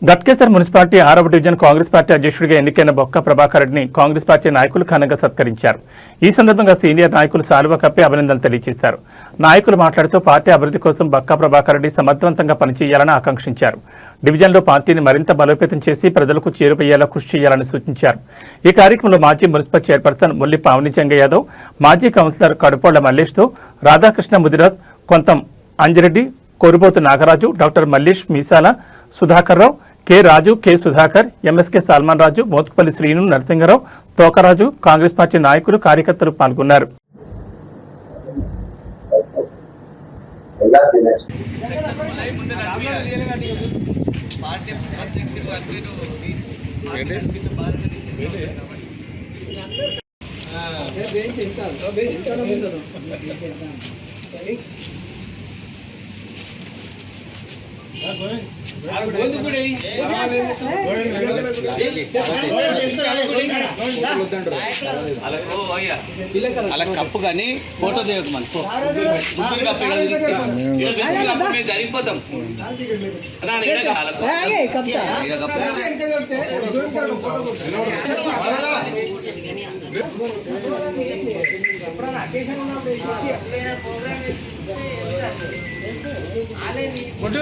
Ghatkesar municipality 6వ division Congress party అధ్యక్షుడిగా ఎన్నికైన బొక్క ప్రభాకర్ రెడ్డిని కాంగ్రెస్ పార్టీ నాయకులు ఘనంగా సత్కరించారు. ఈ సందర్భంగా సీనియర్ నాయకులు శాలువా కప్పి అభినందనలు తెలియజేశారు. నాయకులు మాట్లాడుతూ పార్టీ అభివృద్ధి కోసం బొక్క ప్రభాకర్ రెడ్డి సమర్థవంతంగా పనిచేయాలని ఆకాంక్షించారు. డివిజన్లో పార్టీని మరింత బలోపేతం చేసి ప్రజలకు చేరువయ్యేలా కృషి చేయాలని సూచించారు. ఈ కార్యక్రమంలో మాజీ మున్సిపల్ చైర్పర్సన్ ముల్లి పావని జంగ యాదవ్, మాజీ కౌన్సిలర్ కడుపోళ్ల మల్లేష్తో రాధాకృష్ణ ముదిరాజ్, కొంతం అంజిరెడ్డి, కోరుబోతు నాగరాజు, డాక్టర్ మల్లేష్ మీసాల, సుధాకర్ రావు, కె రాజు, కె సుధాకర్, ఎంఎస్కే సల్మాన్ రాజు, మోత్కుపల్లి శ్రీను, నరసింగరావు, తోకరాజు, కాంగ్రెస్ పార్టీ నాయకులు, కార్యకర్తలు పాల్గొన్నారు. అలా కప్పు కానీ ఫోటో దిగకు మనం జరిగిపోతాం. ఫోటో